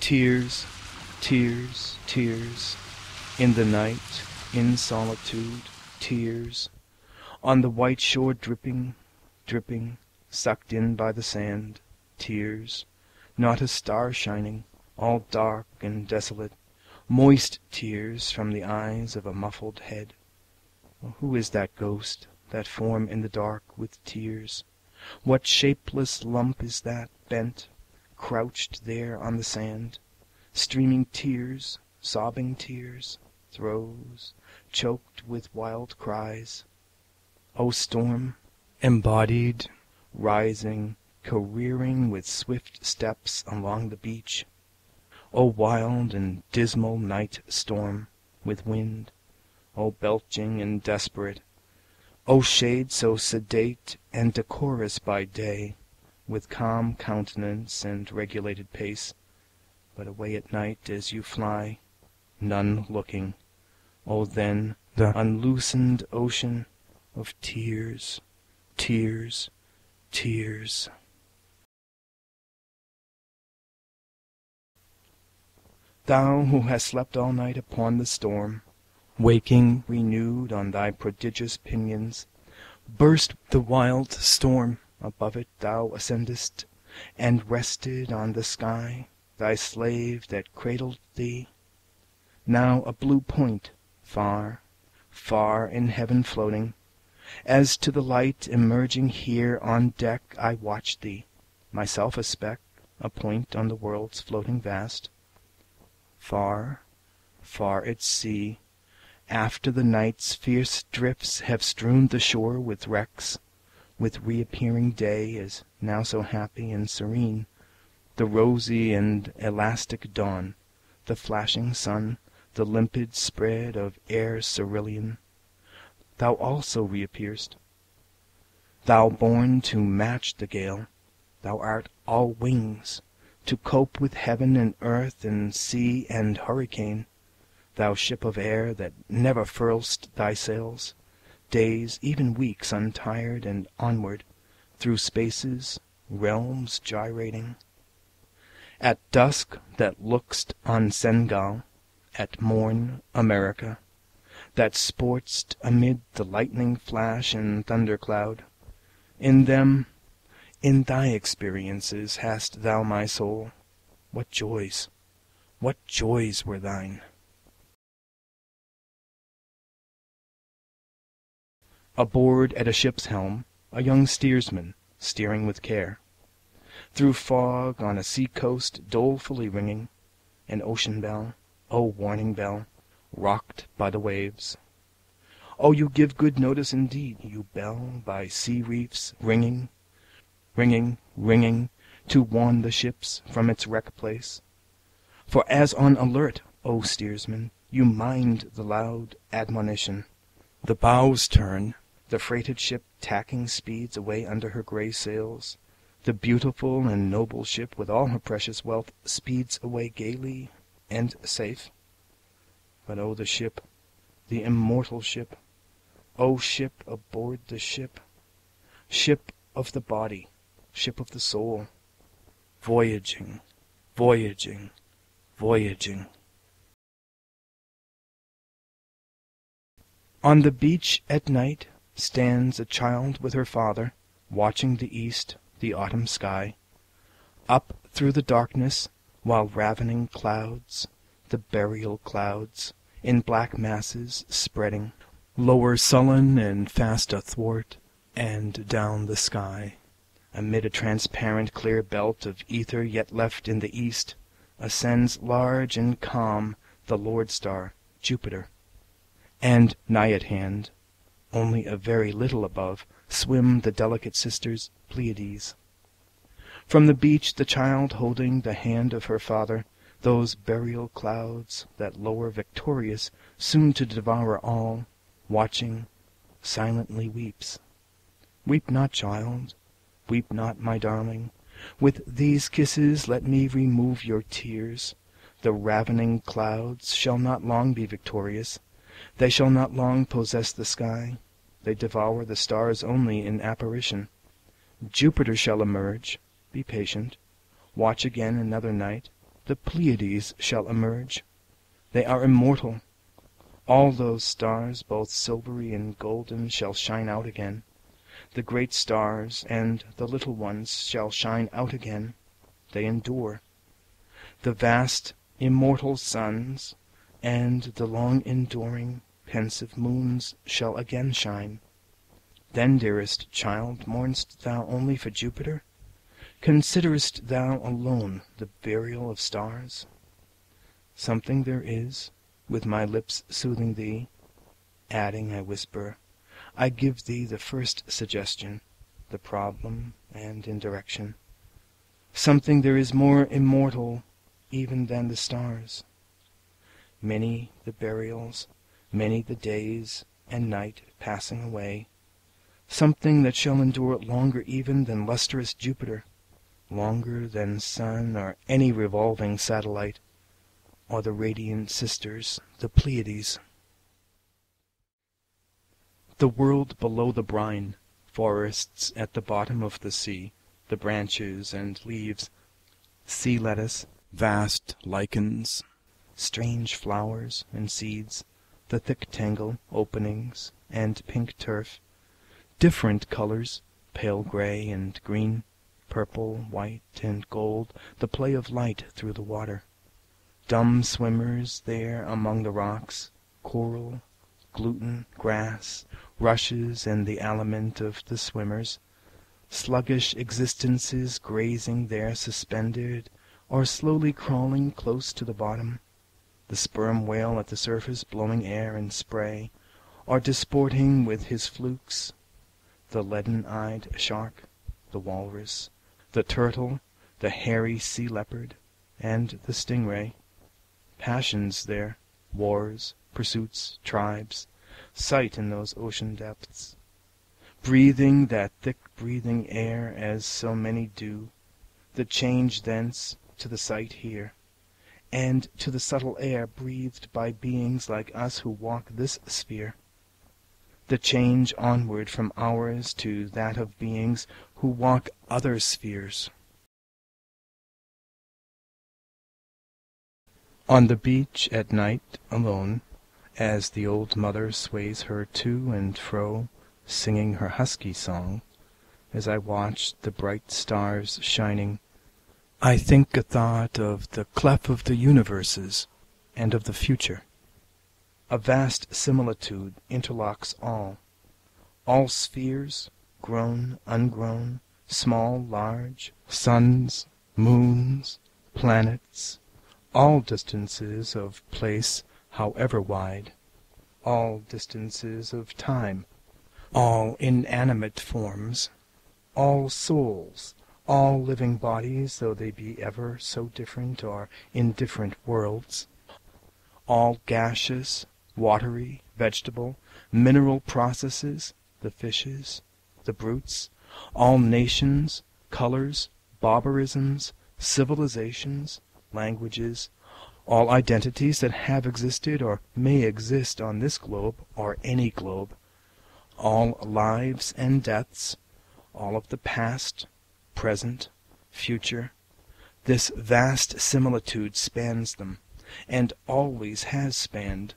Tears, tears, tears, in the night, in solitude, tears, on the white shore dripping, dripping, sucked in by the sand, tears, not a star shining, all dark and desolate, moist tears from the eyes of a muffled head. Who is that ghost, that form in the dark with tears? What shapeless lump is that, bent, crouched there on the sand, streaming tears, sobbing tears, throes, choked with wild cries? O storm, embodied, rising, careering with swift steps along the beach. O wild and dismal night storm, with wind, O belching and desperate, O shade so sedate and decorous by day, with calm countenance and regulated pace, but away at night as you fly, none looking. O then the unloosened ocean of tears, tears, tears. Thou who hast slept all night upon the storm, waking renewed on thy prodigious pinions, burst the wild storm, above it thou ascendest, and rested on the sky, thy slave that cradled thee. Now a blue point, far, far in heaven floating, as to the light emerging here on deck I watch thee, myself a speck, a point on the world's floating vast. Far, far at sea, after the night's fierce drifts have strewn the shore with wrecks, with reappearing day is now so happy and serene, the rosy and elastic dawn, the flashing sun, the limpid spread of air cerulean. Thou also reappear'st, thou born to match the gale, thou art all wings, to cope with heaven and earth and sea and hurricane, thou ship of air that never furl'st thy sails, days, even weeks, untired and onward, through spaces, realms gyrating. At dusk that look'st on Senegal, at morn America, that sport'st amid the lightning flash and thundercloud, in them, in thy experiences hast thou my soul. What joys were thine! Aboard at a ship's helm, a young steersman, steering with care, through fog on a sea-coast dolefully ringing, an ocean bell, O warning bell, rocked by the waves. O you give good notice indeed, you bell by sea-reefs ringing, ringing, ringing, to warn the ships from its wreck-place. For as on alert, O steersman, you mind the loud admonition. The bows turn, the freighted ship tacking speeds away under her grey sails, the beautiful and noble ship with all her precious wealth speeds away gaily and safe. But O the ship, the immortal ship, O ship aboard the ship, ship of the body, ship of the soul, voyaging, voyaging, voyaging. On the beach at night stands a child with her father, watching the east, the autumn sky. Up through the darkness, while ravening clouds, the burial clouds, in black masses spreading, lower sullen and fast athwart, and down the sky, amid a transparent clear belt of ether yet left in the east, ascends large and calm the lord-star, Jupiter. And nigh at hand, only a very little above, swim the delicate sisters, Pleiades. From the beach the child holding the hand of her father, those burial clouds that lower victorious, soon to devour all, watching, silently weeps. Weep not, child, weep not, my darling. With these kisses let me remove your tears. The ravening clouds shall not long be victorious. They shall not long possess the sky. They devour the stars only in apparition. Jupiter shall emerge. Be patient. Watch again another night. the Pleiades shall emerge. They are immortal. All those stars, both silvery and golden, shall shine out again. The great stars and the little ones shall shine out again. They endure. The vast, immortal suns and the long-enduring, pensive moons shall again shine. Then, dearest child, mourn'st thou only for Jupiter? Considerest thou alone the burial of stars? Something there is, with my lips soothing thee, adding, I whisper, I give thee the first suggestion, the problem and indirection. Something there is more immortal even than the stars. Many the burials, many the days and night passing away, something that shall endure longer even than lustrous Jupiter, longer than sun or any revolving satellite, or the radiant sisters, the Pleiades. The world below the brine, forests at the bottom of the sea, the branches and leaves, sea lettuce, vast lichens, strange flowers and seeds, the thick tangle, openings, and pink turf, different colors, pale gray and green, purple, white, and gold, the play of light through the water. Dumb swimmers there among the rocks, coral, gluten, grass, rushes, and the aliment of the swimmers, sluggish existences grazing there suspended, or slowly crawling close to the bottom, the sperm whale at the surface blowing air and spray, or disporting with his flukes, the leaden-eyed shark, the walrus, the turtle, the hairy sea leopard, and the stingray. Passions there, wars, pursuits, tribes, sight in those ocean depths. Breathing that thick breathing air as so many do, the change thence to the sight here, and to the subtle air breathed by beings like us who walk this sphere. The change onward from ours to that of beings who walk other spheres. On the beach at night, alone, as the old mother sways her to and fro, singing her husky song, as I watch the bright stars shining, I think a thought of the clef of the universes and of the future. A vast similitude interlocks all spheres, grown, ungrown, small, large, suns, moons, planets, all distances of place however wide, all distances of time, all inanimate forms, all souls, all living bodies, though they be ever so different or in different worlds, all gaseous, watery, vegetable, mineral processes, the fishes, the brutes, all nations, colors, barbarisms, civilizations, languages, all identities that have existed or may exist on this globe or any globe, all lives and deaths, all of the past, present, future. This vast similitude spans them, and always has spanned,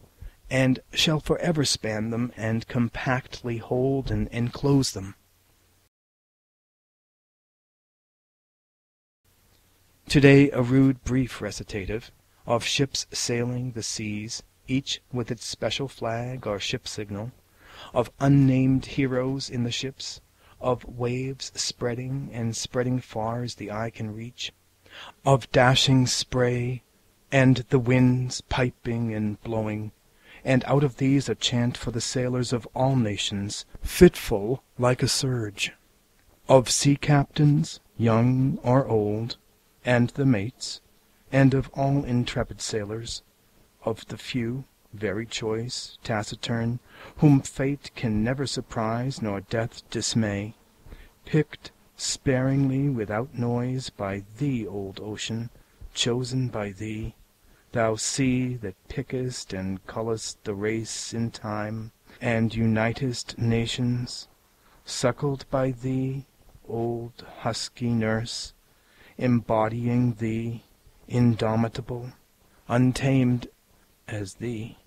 and shall forever span them and compactly hold and enclose them. Today a rude brief recitative of ships sailing the seas, each with its special flag or ship signal, of unnamed heroes in the ships, of waves spreading and spreading far as the eye can reach, of dashing spray, and the winds piping and blowing, and out of these a chant for the sailors of all nations, fitful like a surge, of sea captains, young or old, and the mates, and of all intrepid sailors, of the few, very choice, taciturn, whom fate can never surprise nor death dismay, picked sparingly without noise by thee, old ocean, chosen by thee, thou sea that pickest and cullest the race in time, and unitest nations, suckled by thee, old husky nurse, embodying thee, indomitable, untamed as thee.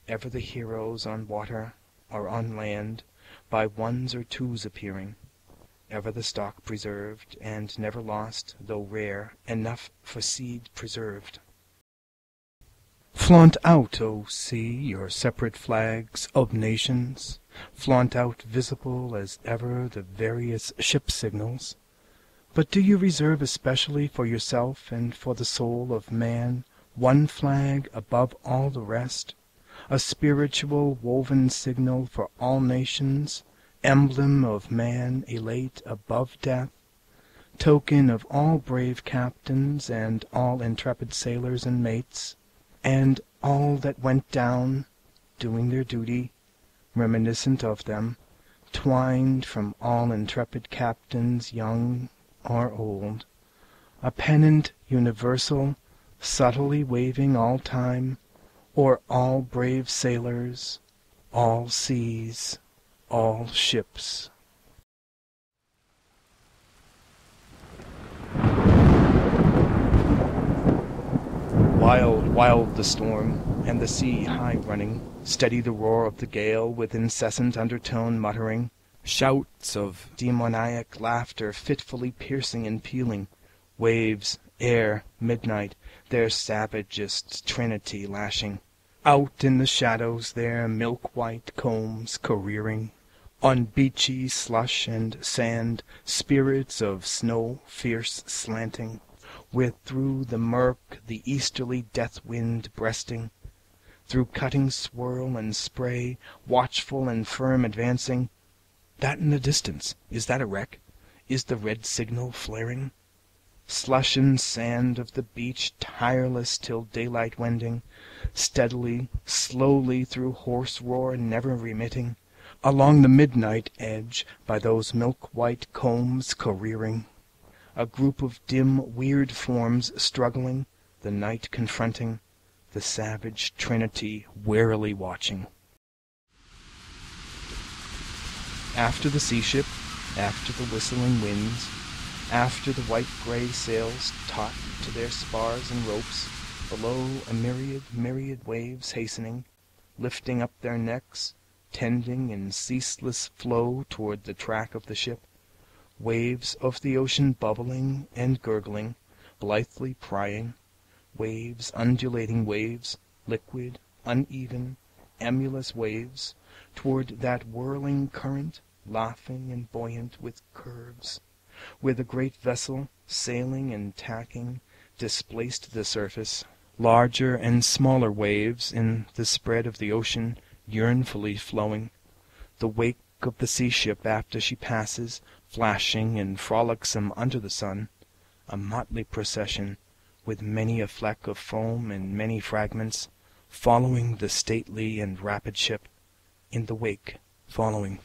Ever the heroes on water or on land, by ones or twos appearing, ever the stock preserved, and never lost, though rare, enough for seed preserved. Flaunt out, O sea, your separate flags of nations, flaunt out visible as ever the various ship signals. But do you reserve especially for yourself and for the soul of man one flag above all the rest, a spiritual woven signal for all nations, emblem of man elate above death, token of all brave captains and all intrepid sailors and mates, and all that went down, doing their duty, reminiscent of them, twined from all intrepid captains young or old, a pennant universal, subtly waving all time, o'er all brave sailors, all seas, all ships. Wild, wild the storm, and the sea high running, steady the roar of the gale, with incessant undertone muttering, shouts of demoniac laughter fitfully piercing and pealing, waves, air, midnight, their savagest trinity lashing. Out in the shadows their milk-white combs careering, on beachy slush and sand, spirits of snow fierce slanting, with through the murk the easterly death-wind breasting, through cutting swirl and spray, watchful and firm advancing. That in the distance, is that a wreck? Is the red signal flaring? Slush and sand of the beach, tireless till daylight wending, steadily, slowly through hoarse roar never remitting, along the midnight edge by those milk-white combs careering, a group of dim weird forms struggling, the night confronting, the savage trinity warily watching. After the sea-ship, after the whistling winds, after the white-grey sails taut to their spars and ropes, below a myriad waves hastening, lifting up their necks, tending in ceaseless flow toward the track of the ship, waves of the ocean bubbling and gurgling, blithely prying, waves, undulating waves, liquid, uneven, emulous waves, toward that whirling current, laughing and buoyant with curves, where the great vessel, sailing and tacking, displaced the surface. Larger and smaller waves in the spread of the ocean yearnfully flowing, the wake of the sea-ship after she passes, flashing and frolicsome under the sun, a motley procession, with many a fleck of foam and many fragments, following the stately and rapid ship, in the wake following.